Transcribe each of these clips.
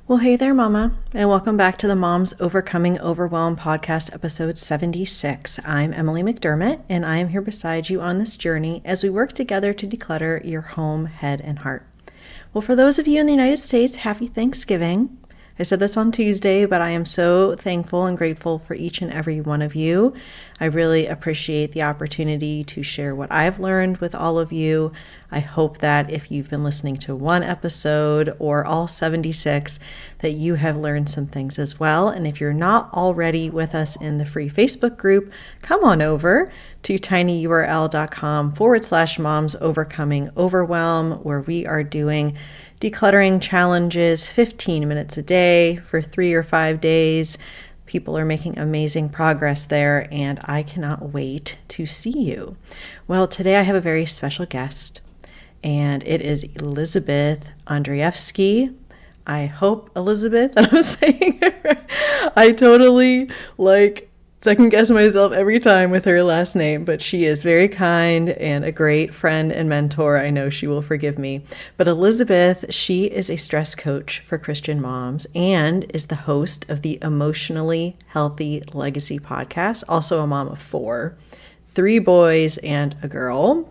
Well, hey there, Mama, and welcome back to the Moms Overcoming Overwhelm podcast, episode 76. I'm Emily McDermott, and I am here beside you on this journey as we work together to declutter your home, head, and heart. Well, for those of you in the United States, happy Thanksgiving. I said this on Tuesday, but I am so thankful and grateful for each and every one of you. I really appreciate the opportunity to share what I've learned with all of you. I hope that if you've been listening to one episode or all 76, that you have learned some things as well. And if you're not already with us in the free Facebook group, come on over to tinyurl.com/moms overcoming overwhelm, where we are doing decluttering challenges, 15 minutes a day for 3 or 5 days. People are making amazing progress there, and I cannot wait to see you. Well, today I have a very special guest, and it is Elizabeth Andreyevskiy. I hope, Elizabeth, that I'm saying it right. I totally second guess myself every time with her last name, but she is very kind and a great friend and mentor. I know she will forgive me. But Elizabeth, she is a stress coach for Christian moms and is the host of the Emotionally Healthy Legacy podcast, also a mom of 4, 3 boys and a girl.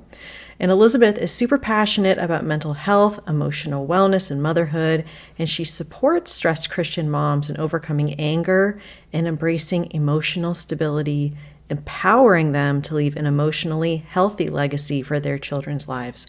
And Elizabeth is super passionate about mental health, emotional wellness, and motherhood, and she supports stressed Christian moms in overcoming anger and embracing emotional stability, empowering them to leave an emotionally healthy legacy for their children's lives.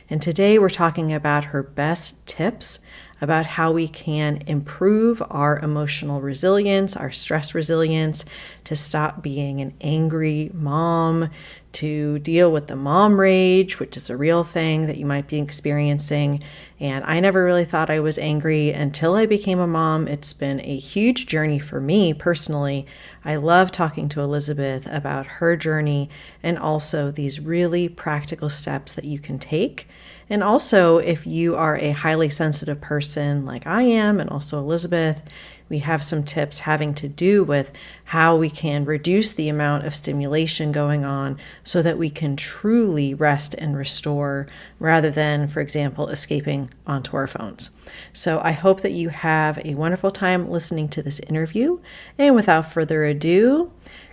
And today we're talking about her best tips about how we can improve our emotional resilience, our stress resilience, to stop being an angry mom, to deal with the mom rage, which is a real thing that you might be experiencing. And I never really thought I was angry until I became a mom. It's been a huge journey for me personally. I love talking to Elizabeth about her journey and also these really practical steps that you can take. And also, if you are a highly sensitive person like I am, and also Elizabeth, we have some tips having to do with how we can reduce the amount of stimulation going on so that we can truly rest and restore rather than, for example, escaping onto our phones. So I hope that you have a wonderful time listening to this interview. And without further ado,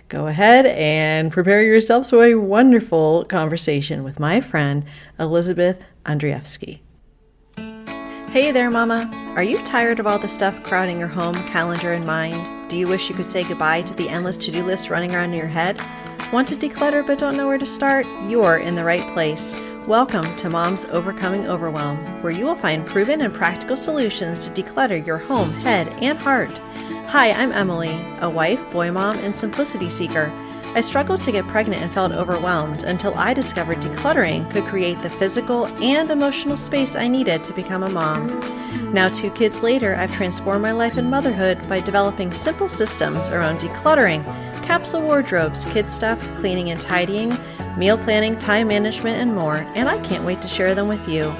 go ahead and prepare yourselves for a wonderful conversation with my friend, Elizabeth Andreyevskiy. Hey there, Mama. Are you tired of all the stuff crowding your home, calendar, and mind? Do you wish you could say goodbye to the endless to-do list running around in your head? Want to declutter but don't know where to start? You're in the right place. Welcome to Moms Overcoming Overwhelm, where you will find proven and practical solutions to declutter your home, head, and heart. Hi, I'm Emily, a wife, boy mom, and simplicity seeker. I struggled to get pregnant and felt overwhelmed until I discovered decluttering could create the physical and emotional space I needed to become a mom. Now, 2 kids later, I've transformed my life and motherhood by developing simple systems around decluttering, capsule wardrobes, kid stuff, cleaning and tidying, meal planning, time management, and more, and I can't wait to share them with you.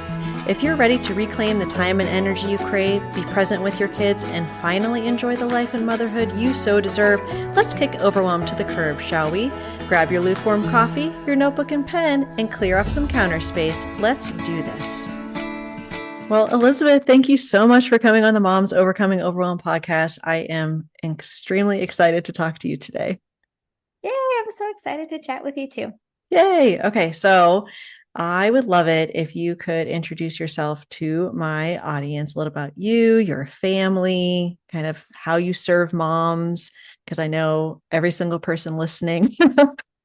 If you're ready to reclaim the time and energy you crave, be present with your kids, and finally enjoy the life and motherhood you so deserve, let's kick overwhelm to the curb, shall we? Grab your lukewarm coffee, your notebook and pen, and clear off some counter space. Let's do this. Well, Elizabeth, thank you so much for coming on the Moms Overcoming Overwhelm podcast. I am extremely excited to talk to you today. Yay, I'm so excited to chat with you too. Yay. Okay, so I would love it if you could introduce yourself to my audience, a little about you, your family, kind of how you serve moms, because I know every single person listening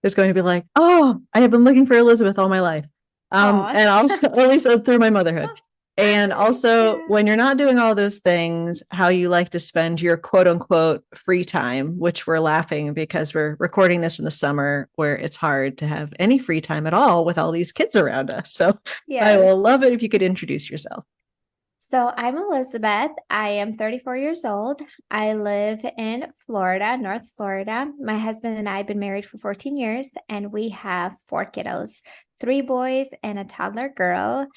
is going to be like, oh, I have been looking for Elizabeth all my life. And also, at least through my motherhood. And also, when you're not doing all those things, how you like to spend your quote unquote free time, which we're laughing because we're recording this in the summer where it's hard to have any free time at all with all these kids around us. So I will love it if you could introduce yourself. So I'm Elizabeth. I am 34 years old. I live in Florida, North Florida. My husband and I have been married for 14 years, and we have 4 kiddos, 3 boys and a toddler girl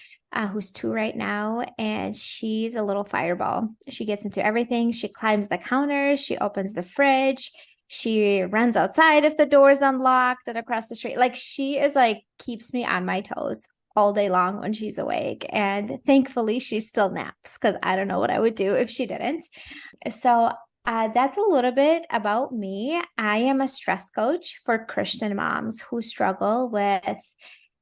who's 2 right now. And she's a little fireball. She gets into everything. She climbs the counters. She opens the fridge. She runs outside if the door is unlocked and across the street. She is keeps me on my toes all day long when she's awake. And thankfully, she still naps because I don't know what I would do if she didn't. So that's a little bit about me. I am a stress coach for Christian moms who struggle with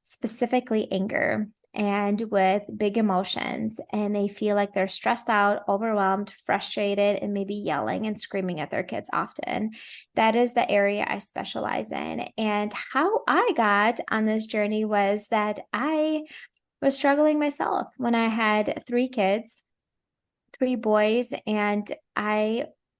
specifically anger and with big emotions, and they feel like they're stressed out, overwhelmed, frustrated, and maybe yelling and screaming at their kids often. That is the area I specialize in. And how I got on this journey was that I was struggling myself when I had three kids, three boys, and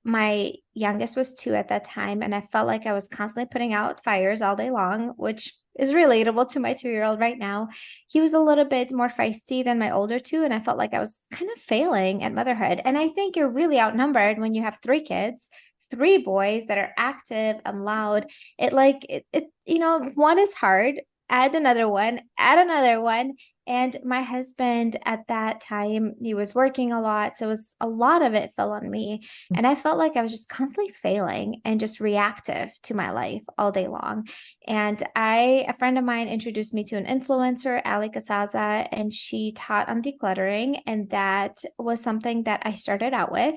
my youngest was 2 at that time, and I felt like I was constantly putting out fires all day long, which is relatable to my 2-year-old right now. He was a little bit more feisty than my older two, and I felt like I was kind of failing at motherhood. And I think you're really outnumbered when you have three kids, three boys that are active and loud. One is hard, add another one. And my husband at that time, he was working a lot. So it was a lot of it fell on me. And I felt like I was just constantly failing and just reactive to my life all day long. And a friend of mine introduced me to an influencer, Ali Kasaza, and she taught on decluttering. And that was something that I started out with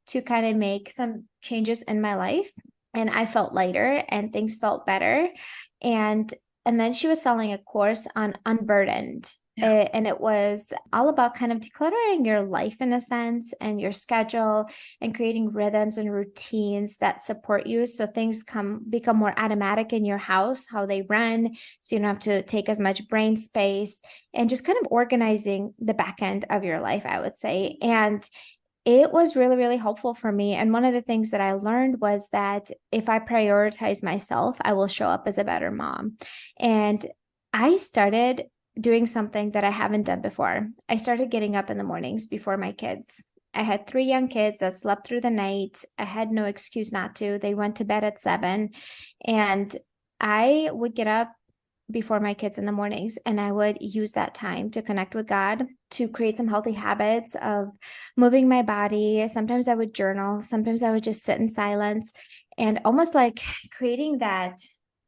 to kind of make some changes in my life. And I felt lighter and things felt better. And then she was selling a course on Unburdened. Yeah. And it was all about kind of decluttering your life in a sense and your schedule and creating rhythms and routines that support you. So things become more automatic in your house, how they run. So you don't have to take as much brain space and just kind of organizing the back end of your life, I would say. And it was really, really helpful for me. And one of the things that I learned was that if I prioritize myself, I will show up as a better mom. And I started doing something that I haven't done before. I started getting up in the mornings before my kids. I had 3 young kids that slept through the night. I had no excuse not to. They went to bed at 7. And I would get up before my kids in the mornings, and I would use that time to connect with God, to create some healthy habits of moving my body. Sometimes I would journal, sometimes I would just sit in silence, and almost like creating that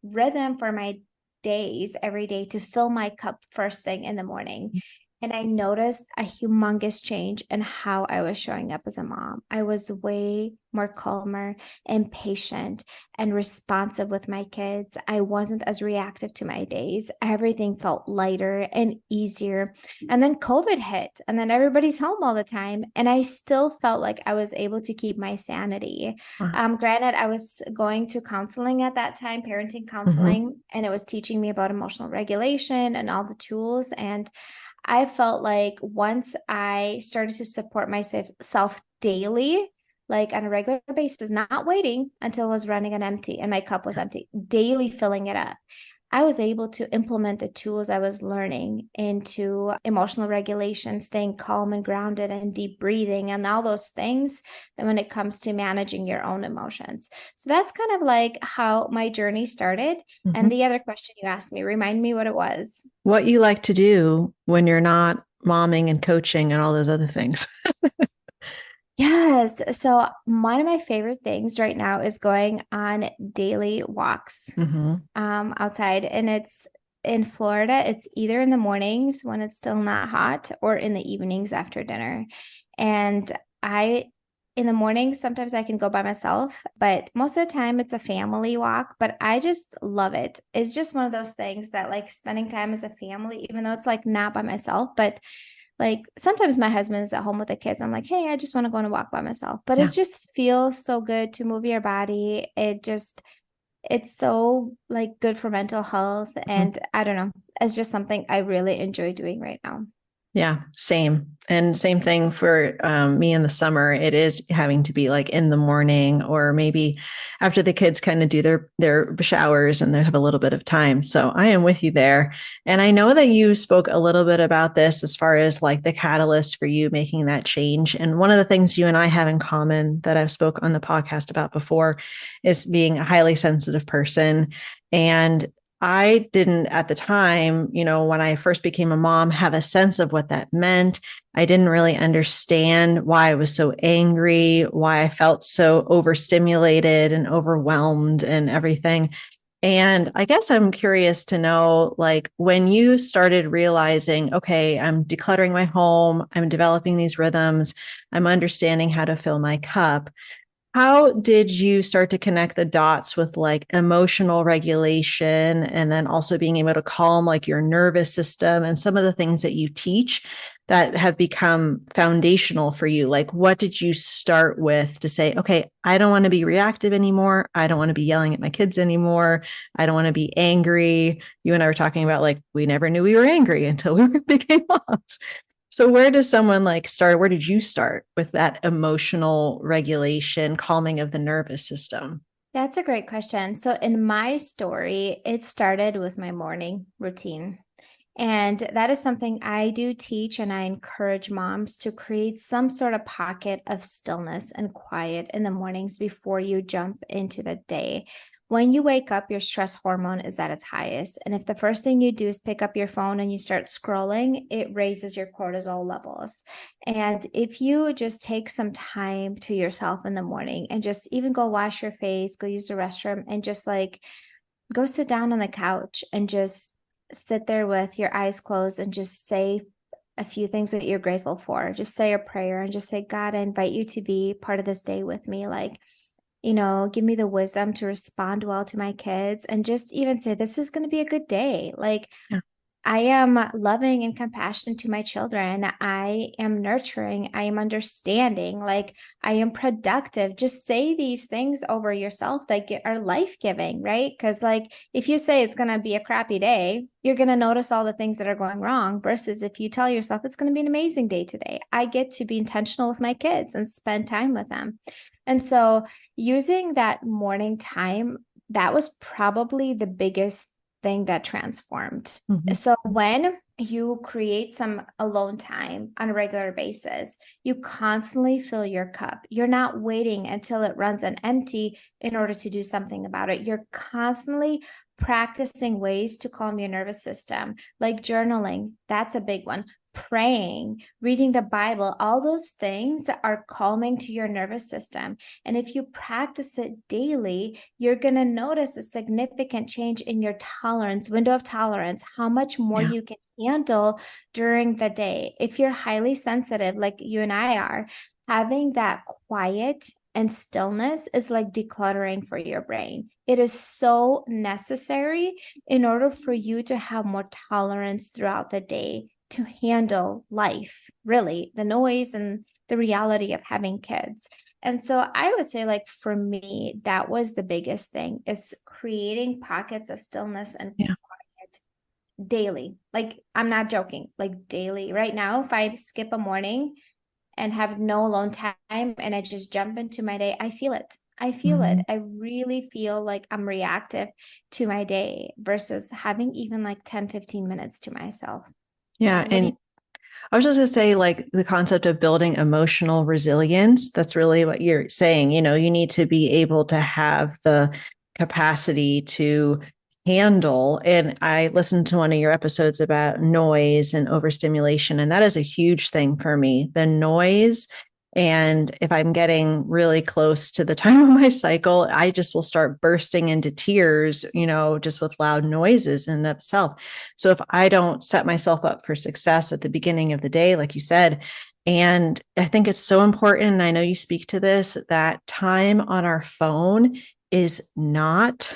rhythm for my days every day to fill my cup first thing in the morning. And I noticed a humongous change in how I was showing up as a mom. I was way more calmer and patient and responsive with my kids. I wasn't as reactive to my days. Everything felt lighter and easier. And then COVID hit, and then everybody's home all the time. And I still felt like I was able to keep my sanity. Granted, I was going to counseling at that time, parenting counseling, and it was teaching me about emotional regulation and all the tools. And I felt like once I started to support myself daily, like on a regular basis, not waiting until it was running on empty and my cup was empty, daily filling it up, I was able to implement the tools I was learning into emotional regulation, staying calm and grounded, and deep breathing, and all those things that when it comes to managing your own emotions. So that's kind of like how my journey started. Mm-hmm. And the other question you asked me, remind me what it was. What you like to do when you're not momming and coaching and all those other things. Yes. So one of my favorite things right now is going on daily walks outside. And it's in Florida. It's either in the mornings when it's still not hot or in the evenings after dinner. And in the morning, sometimes I can go by myself, but most of the time it's a family walk, but I just love it. It's just one of those things that like spending time as a family, even though it's like not by myself, but like sometimes my husband is at home with the kids. I'm like, hey, I just want to go on a walk by myself. But it just feels so good to move your body. It's so like good for mental health. And I don't know, it's just something I really enjoy doing right now. Yeah, same. And same thing for me in the summer. It is having to be like in the morning or maybe after the kids kind of do their showers and they have a little bit of time. So I am with you there. And I know that you spoke a little bit about this as far as like the catalyst for you making that change. And one of the things you and I have in common that I've spoke on the podcast about before is being a highly sensitive person. And I didn't at the time, when I first became a mom, have a sense of what that meant. I didn't really understand why I was so angry, why I felt so overstimulated and overwhelmed and everything. And I guess I'm curious to know, like, when you started realizing, okay, I'm decluttering my home, I'm developing these rhythms, I'm understanding how to fill my cup. How did you start to connect the dots with like emotional regulation and then also being able to calm like your nervous system and some of the things that you teach that have become foundational for you? Like, what did you start with to say, okay, I don't want to be reactive anymore. I don't want to be yelling at my kids anymore. I don't want to be angry. You and I were talking about like, we never knew we were angry until we became moms. So where does someone like start? Where did you start with that emotional regulation, calming of the nervous system? That's a great question. So, in my story, it started with my morning routine. And that is something I do teach, and I encourage moms to create some sort of pocket of stillness and quiet in the mornings before you jump into the day. When you wake up, your stress hormone is at its highest. And if the first thing you do is pick up your phone and you start scrolling, it raises your cortisol levels. And if you just take some time to yourself in the morning and just even go wash your face, go use the restroom, and just like go sit down on the couch and just sit there with your eyes closed and just say a few things that you're grateful for. Just say a prayer and just say, God, I invite you to be part of this day with me. Like, give me the wisdom to respond well to my kids and just even say, this is going to be a good day. Like, Yeah. I am loving and compassionate to my children. I am nurturing. I am understanding. Like, I am productive. Just say these things over yourself that are life giving, right? Because, like, if you say it's going to be a crappy day, you're going to notice all the things that are going wrong. Versus if you tell yourself it's going to be an amazing day today, I get to be intentional with my kids and spend time with them. And so, using that morning time, that was probably the biggest thing that transformed. Mhm. So when you create some alone time on a regular basis, you constantly fill your cup. You're not waiting until it runs on empty in order to do something about it. You're constantly practicing ways to calm your nervous system, like journaling. That's a big one. Praying, reading the Bible, all those things are calming to your nervous system. And if you practice it daily, you're going to notice a significant change in your tolerance, window of tolerance, how much more Yeah. you can handle during the day. If you're highly sensitive, like you and I are, having that quiet and stillness is like decluttering for your brain. It is so necessary in order for you to have more tolerance throughout the day to handle life, really, the noise and the reality of having kids. And so I would say, like, for me, that was the biggest thing is creating pockets of stillness and Yeah. quiet daily. Like, I'm not joking, like daily. Right now, if I skip a morning and have no alone time and I just jump into my day, I feel it. I feel it. Mhm. I really feel like I'm reactive to my day versus having even like 10, 15 minutes to myself. Yeah. Yeah. What do you? And I was just going to say, like, the concept of building emotional resilience. That's really what you're saying. You need to be able to have the capacity to handle. And I listened to one of your episodes about noise and overstimulation, and that is a huge thing for me. The noise. And if I'm getting really close to the time of my cycle, I just will start bursting into tears, just with loud noises in itself. So if I don't set myself up for success at the beginning of the day, like you said, and I think it's so important, and I know you speak to this, that time on our phone is not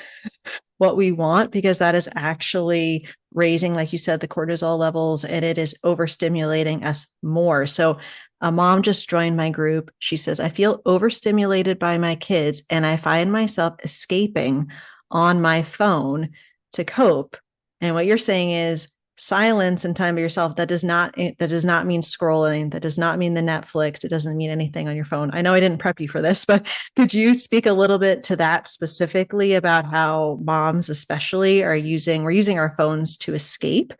what we want because that is actually raising, like you said, the cortisol levels and it is overstimulating us more. So a mom just joined my group. She says, I feel overstimulated by my kids and I find myself escaping on my phone to cope. And what you're saying is silence and time by yourself. That does not mean scrolling. That does not mean the Netflix. It doesn't mean anything on your phone. I know I didn't prep you for this, but could you speak a little bit to that specifically about how moms especially we're using our phones to escape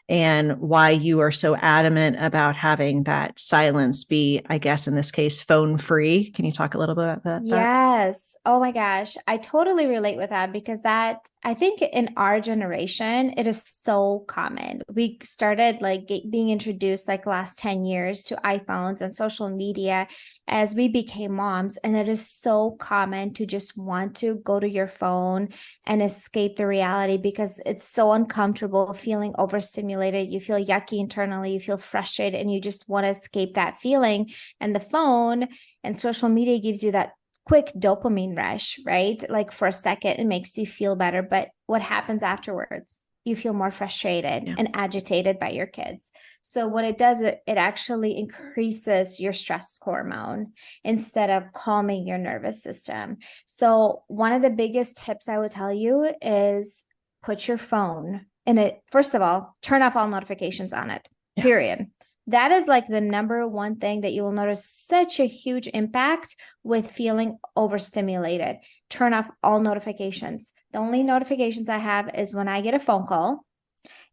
and why you are so adamant about having that silence be, I guess in this case, phone free? Can you talk a little bit about that? Yeah, Yes. Oh my gosh. I totally relate with that because that, I think in our generation, it is so common. We started like being introduced like last 10 years to iPhones and social media as we became moms. And it is so common to just want to go to your phone and escape the reality because it's so uncomfortable feeling overstimulated. You feel yucky internally, you feel frustrated, and you just want to escape that feeling. And the phone and social media gives you that quick dopamine rush, right? Like for a second, it makes you feel better. But what happens afterwards? You feel more frustrated Yeah. and agitated by your kids. So what it does, it actually increases your stress hormone instead of calming your nervous system. So one of the biggest tips I would tell you is put your phone in it. First of all, turn off all notifications on it, Yeah. period. That is like the number one thing that you will notice such a huge impact with feeling overstimulated. Turn off all notifications. The only notifications I have is when I get a phone call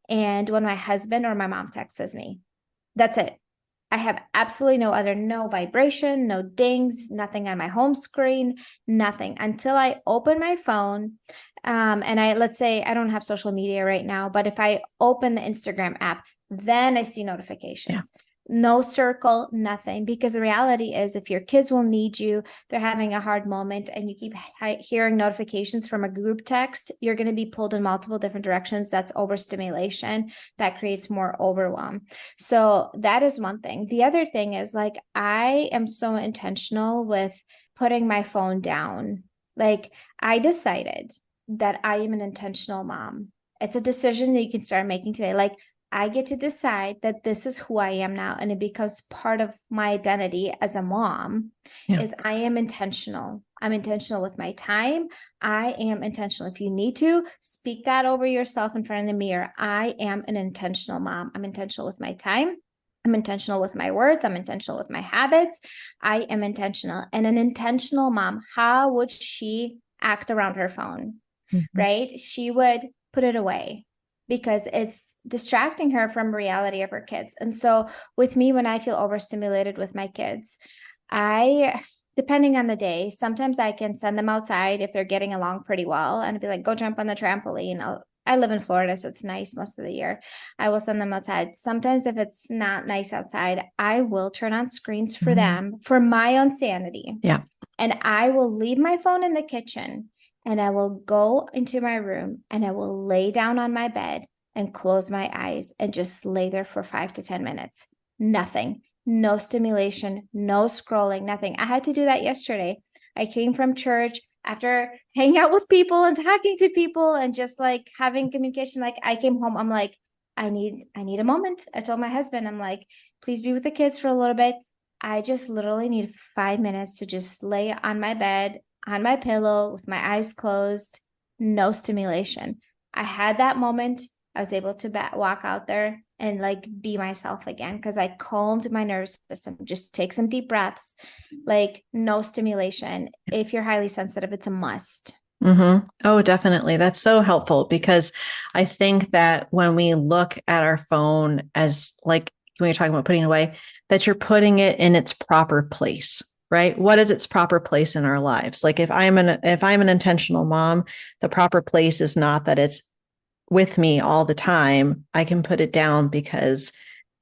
and when my husband or my mom texts me. That's it. I have absolutely no vibration, no dings, nothing on my home screen, nothing until I open my phone. And let's say I don't have social media right now, but if I open the Instagram app, then I see Yeah. notifications. No circle, nothing. Because the reality is, if your kids will need you, they're having a hard moment, and you keep hearing notifications from a group text, you're going to be pulled in multiple different directions. That's overstimulation. That creates more overwhelm. So that is one thing. The other thing is like, I am so intentional with putting my phone down. Like, I decided that I am an intentional mom. It's a decision that you can start making today. Like, I get to decide that this is who I am now, and it becomes part of my identity as a mom. Yeah. Is I am intentional. I'm intentional with my time. I am intentional. If you need to speak that over yourself in front of the mirror, I am an intentional mom. I'm intentional with my time. I'm intentional with my words. I'm intentional with my habits. I am intentional. And an intentional mom, how would she act around her phone? Mhm. Right? She would put it away because it's distracting her from reality of her kids. And so with me, when I feel overstimulated with my kids, I, depending on the day, sometimes I can send them outside if they're getting along pretty well and be like, go jump on the trampoline. I live in Florida, so it's nice most of the year. I will send them outside. Sometimes if it's not nice outside, I will turn on screens for Mhm. them for my own sanity. Yeah. And I will leave my phone in the kitchen and I will go into my room and I will lay down on my bed and close my eyes and just lay there for 5 to 10 minutes. Nothing, no stimulation, no scrolling, nothing. I had to do that yesterday. I came from church after hanging out with people and talking to people and just like having communication. Like I came home, I'm like, I need a moment. I told my husband, I'm like, please be with the kids for a little bit. I just literally need 5 minutes to just lay on my bed, on my pillow with my eyes closed, no stimulation. I had that moment. I was able to walk out there and like be myself again because I calmed my nervous system. Just take some deep breaths, like no stimulation. If you're highly sensitive, it's a must. Oh, definitely. That's so helpful because I think that when we look at our phone as like when you're talking about putting it away, that you're putting it in its proper place, right? What is its proper place in our lives? Like if I'm an intentional mom, the proper place is not that it's with me all the time. I can put it down because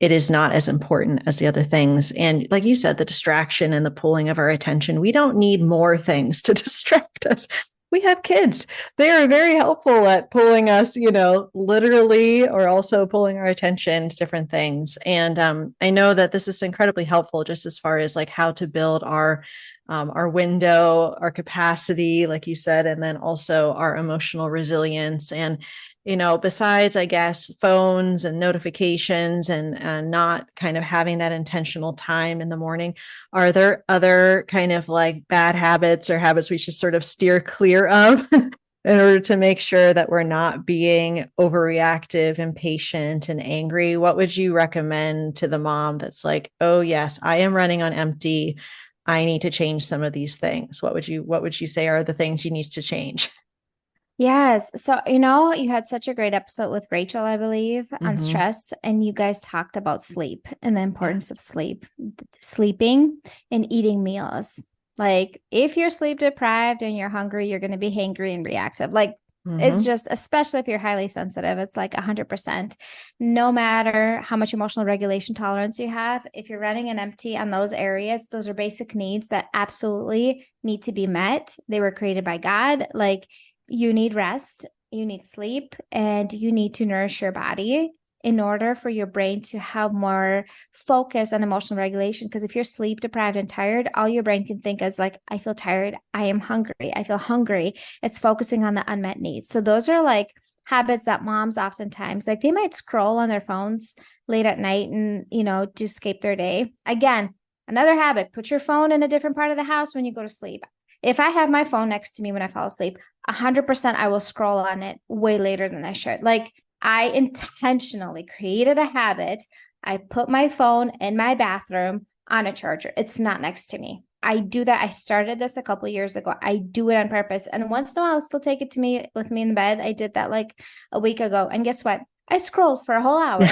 it is not as important as the other things. And like you said, the distraction and the pulling of our attention, we don't need more things to distract us. We have kids. They are very helpful at pulling us, literally, or also pulling our attention to different things. And I know that this is incredibly helpful just as far as like how to build our window, our capacity, like you said, and then also our emotional resilience. And besides, I guess, phones and notifications and not kind of having that intentional time in the morning, are there other kind of like bad habits or habits we should sort of steer clear of in order to make sure that we're not being overreactive, impatient, and angry? What would you recommend to the mom that's like, oh, yes, I am running on empty. I need to change some of these things. What would you say are the things you need to change? Yes. So, you had such a great episode with Rachel, I believe, on Mm-hmm. stress, and you guys talked about sleep and the Yeah. importance of sleeping and eating meals. Like if you're sleep deprived and you're hungry, you're going to be hangry and reactive. Like it's Mm-hmm. just, especially if you're highly sensitive, it's like 100%. No matter how much emotional regulation tolerance you have, if you're running an empty on those areas, those are basic needs that absolutely need to be met. They were created by God. Like you need rest, you need sleep, and you need to nourish your body in order for your brain to have more focus on emotional regulation. Because if you're sleep deprived and tired, all your brain can think is like, I feel tired, I am hungry, I feel hungry. It's focusing on the unmet needs. So those are like habits that moms oftentimes like they might scroll on their phones late at night and to escape their day. Again, another habit, put your phone in a different part of the house when you go to sleep. If I have my phone next to me when I fall asleep, 100% I will scroll on it way later than I should. Like I intentionally created a habit. I put my phone in my bathroom on a charger. It's not next to me. I do that. I started this a couple years ago. I do it on purpose. And once in a while, I'll still take it to me with me in the bed. I did that like a week ago. And guess what? I scrolled for a whole hour.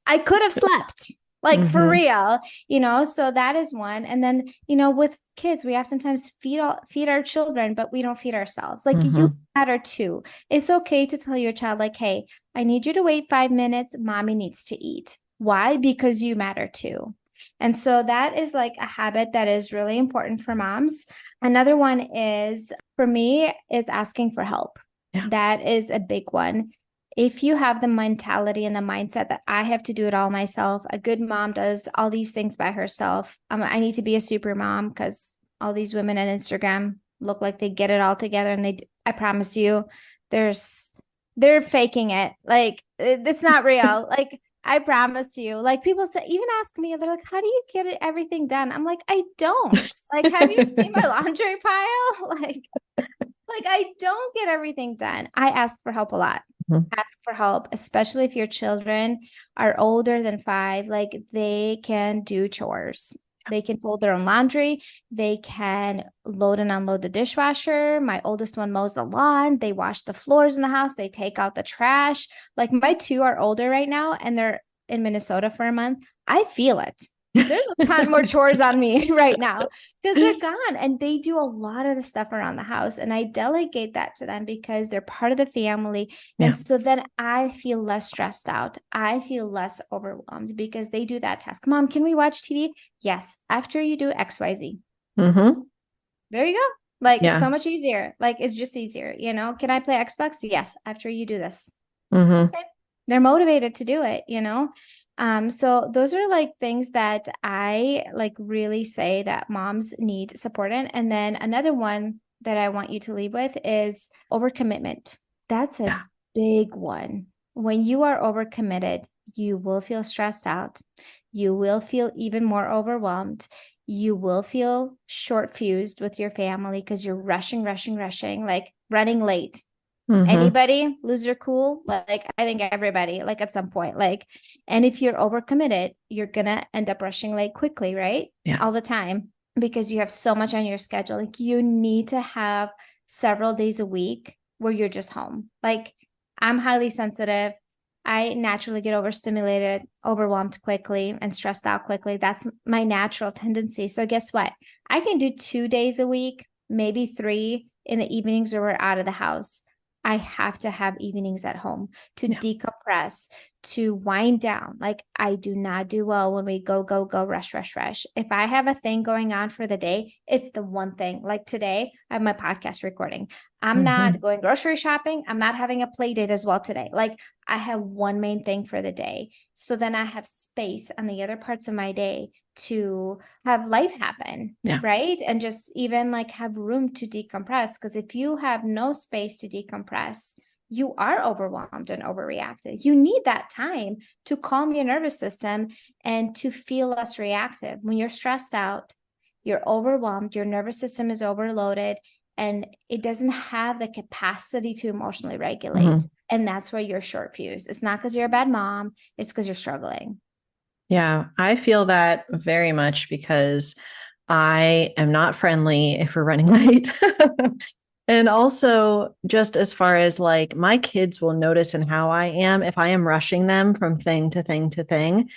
I could have slept, like for Mm-hmm. real. So that is one. And then, with kids, we oftentimes feed our children, but we don't feed ourselves. Like you Mm-hmm. matter too. It's okay to tell your child, like, hey, I need you to wait 5 minutes. Mommy needs to eat. Why? Because you matter too. And so that is like a habit that is really important for moms. Another one is for me is asking for help. Yeah. That is a big one. If you have the mentality and the mindset that I have to do it all myself, a good mom does all these things by herself. I need to be a super mom because all these women on Instagram look like they get it all together, and I promise you, there's they're faking it. Like it's not real. Like I promise you. Like people say, even ask me, they're like, "How do you get everything done?" I'm like, I don't. Like, have you seen my laundry pile? Like I don't get everything done. I ask for help a lot. Mm-hmm. Ask for help, especially if your children are older than 5. Like they can do chores. They can fold their own laundry. They can load and unload the dishwasher. My oldest one mows the lawn. They wash the floors in the house. They take out the trash. Like my 2 are older right now and they're in Minnesota for a month. I feel it. There's a ton more chores on me right now because they're gone and they do a lot of the stuff around the house. And I delegate that to them because they're part of the family. And Yeah. so then I feel less stressed out. I feel less overwhelmed because they do that task. Mom, can we watch TV? Yes. After you do XYZ. Mm-hmm. There you go. Like Yeah. so much easier. Like it's just easier. Can I play Xbox? Yes. After you do this. Mm-hmm. Okay. They're motivated to do it. So those are like things that I like really say that moms need support in. And then another one that I want you to leave with is overcommitment. That's a Yeah. big one. When you are overcommitted, you will feel stressed out. You will feel even more overwhelmed. You will feel short fused with your family because you're rushing, rushing, rushing, like running late. Mm-hmm. Anybody lose their cool? Like I think everybody, like at some point, like, and if you're overcommitted, you're gonna end up rushing late quickly, right? Yeah. All the time because you have so much on your schedule. Like you need to have several days a week where you're just home. Like I'm highly sensitive. I naturally get overstimulated, overwhelmed quickly, and stressed out quickly. That's my natural tendency. So guess what? I can do 2 days a week, maybe 3 in the evenings where we're out of the house. I have to have evenings at home to Yeah. decompress, to wind down. Like I do not do well when we go, go, go, rush, rush, rush. If I have a thing going on for the day, it's the one thing. Like today, I have my podcast recording. I'm Mm-hmm. not going grocery shopping. I'm not having a play date as well today. Like I have one main thing for the day. So then I have space on the other parts of my day to have life happen, Yeah. right? And just even like have room to decompress. Because if you have no space to decompress, you are overwhelmed and overreactive. You need that time to calm your nervous system and to feel less reactive. When you're stressed out, you're overwhelmed, your nervous system is overloaded, and it doesn't have the capacity to emotionally regulate. Mm-hmm. And that's why you're short fused. It's not because you're a bad mom, it's because you're struggling. Yeah. I feel that very much because I am not friendly if we're running late. And also, just as far as like my kids will notice and how I am if I am rushing them from thing to thing to thing.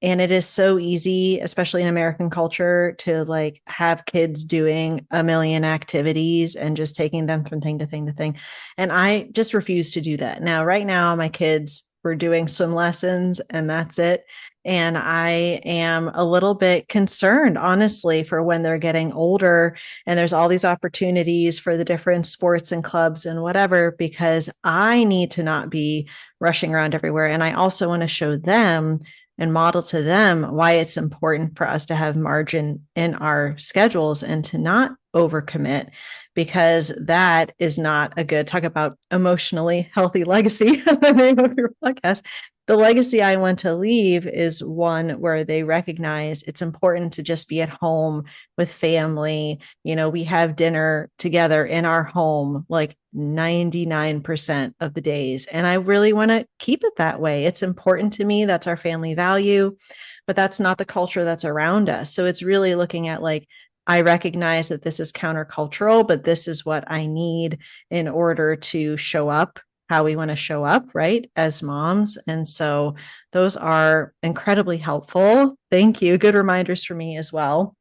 And it is so easy, especially in American culture, to like have kids doing a million activities and just taking them from thing to thing to thing. And I just refuse to do that. Now, right now, my kids were doing swim lessons and that's it. And I am a little bit concerned, honestly, for when they're getting older and there's all these opportunities for the different sports and clubs and whatever, because I need to not be rushing around everywhere. And I also want to show them and model to them why it's important for us to have margin in our schedules and to not overcommit, because that is not a good talk about emotionally healthy legacy. The name of your podcast. The legacy I want to leave is one where they recognize it's important to just be at home with family. You know, we have dinner together in our home like 99% of the days. And I really want to keep it that way. It's important to me. That's our family value, but that's not the culture that's around us. So it's really looking at like, I recognize that this is countercultural, but this is what I need in order to show up how we want to show up, right, as moms. And so those are incredibly helpful. Thank you. Good reminders for me as well.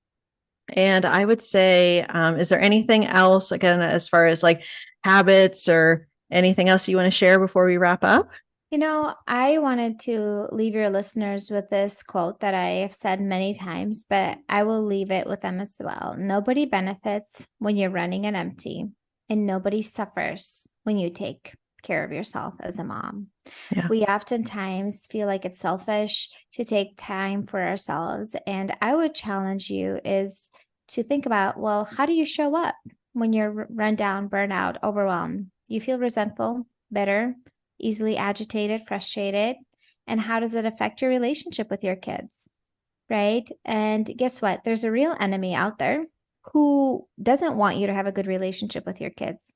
And I would say, is there anything else, again, as far as like habits or anything else you want to share before we wrap up? I wanted to leave your listeners with this quote that I have said many times, but I will leave it with them as well. Nobody benefits when you're running on empty, and nobody suffers when you take care of yourself as a mom. Yeah. We oftentimes feel like it's selfish to take time for ourselves. And I would challenge you is to think about, well, how do you show up when you're run down, burnout, overwhelmed? You feel resentful, bitter, easily agitated, frustrated. And how does it affect your relationship with your kids? Right. And guess what? There's a real enemy out there who doesn't want you to have a good relationship with your kids,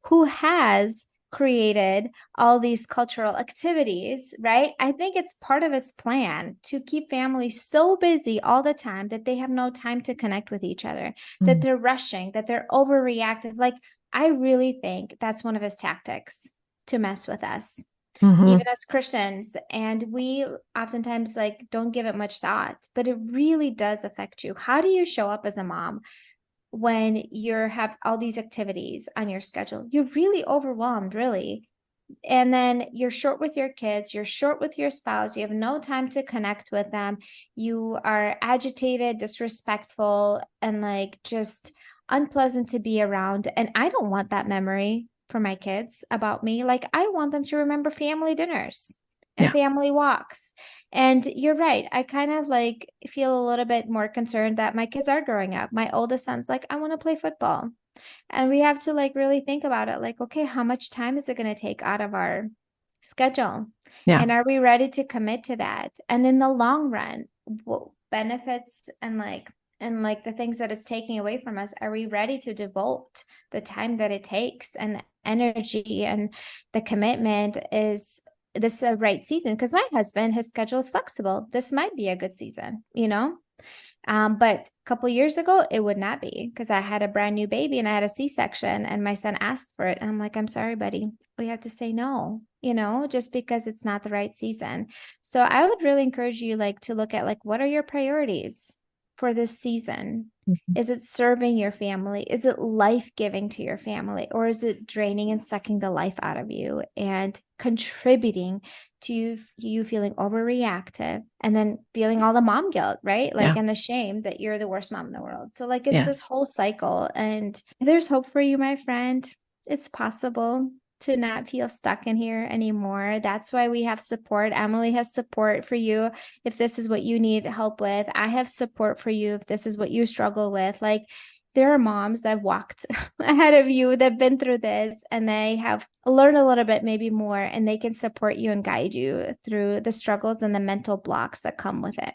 who has created all these cultural activities, right? I think it's part of his plan to keep families so busy all the time that they have no time to connect with each other, that they're rushing, that they're overreactive. Like, I really think that's one of his tactics to mess with us, even as Christians. And we oftentimes like don't give it much thought, but it really does affect you. How do you show up as a mom when you have all these activities on your schedule? You're really overwhelmed, really. And then you're short with your kids, you're short with your spouse, you have no time to connect with them. You are agitated, disrespectful, and like just unpleasant to be around. And I don't want that memory for my kids about me. Like, I want them to remember family dinners and Yeah. family walks. And you're right. I kind of like feel a little bit more concerned that my kids are growing up. My oldest son's like, I want to play football. And we have to like really think about it like, okay, how much time is it going to take out of our schedule? Yeah. And are we ready to commit to that? And in the long run, what benefits and the things that it's taking away from us, are we ready to devote the time that it takes and the energy and the commitment? Is this a right season? Because my husband, his schedule is flexible. This might be a good season, you know? But a couple years ago, it would not be, because I had a brand new baby and I had a C-section and my son asked for it. And I'm like, I'm sorry, buddy. We have to say no, just because it's not the right season. So I would really encourage you like to look at like, what are your priorities for this season? Is it serving your family? Is it life-giving to your family? Or is it draining and sucking the life out of you and contributing to you feeling overreactive and then feeling all the mom guilt, right? Like, Yeah. and the shame that you're the worst mom in the world. So like, it's this Yes. whole cycle, and there's hope for you, my friend. It's possible to not feel stuck in here anymore. That's why we have support. Emily has support for you if this is what you need help with. I have support for you if this is what you struggle with. Like, there are moms that walked ahead of you that have been through this, and they have learned a little bit, maybe more, and they can support you and guide you through the struggles and the mental blocks that come with it.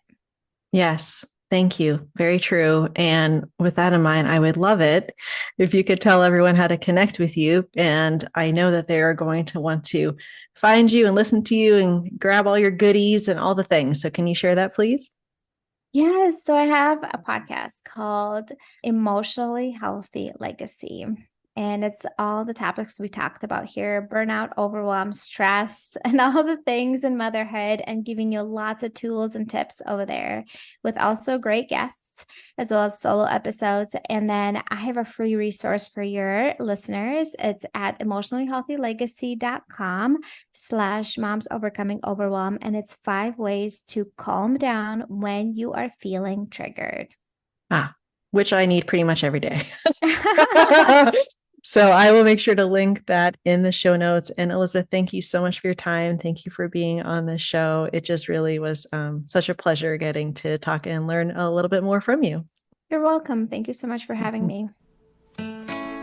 Yes. Thank you. Very true. And with that in mind, I would love it if you could tell everyone how to connect with you. And I know that they are going to want to find you and listen to you and grab all your goodies and all the things. So can you share that, please? Yes. So I have a podcast called Emotionally Healthy Legacy. And it's all the topics we talked about here: burnout, overwhelm, stress, and all the things in motherhood, and giving you lots of tools and tips over there with also great guests as well as solo episodes. And then I have a free resource for your listeners. It's at emotionallyhealthylegacy.com/moms overcoming overwhelm. And it's 5 ways to calm down when you are feeling triggered. Which I need pretty much every day. So I will make sure to link that in the show notes. And Elizabeth, thank you so much for your time. Thank you for being on the show. It just really was such a pleasure getting to talk and learn a little bit more from you. You're welcome. Thank you so much for having me.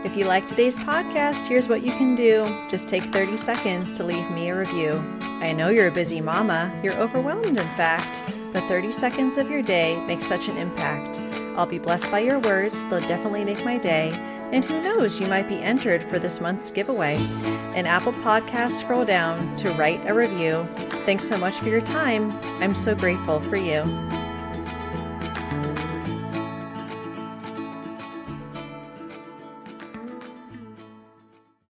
If you like today's podcast, here's what you can do. Just take 30 seconds to leave me a review. I know you're a busy mama. You're overwhelmed, in fact. But 30 seconds of your day makes such an impact. I'll be blessed by your words. They'll definitely make my day. And who knows, you might be entered for this month's giveaway. In Apple Podcasts, scroll down to write a review. Thanks so much for your time. I'm so grateful for you.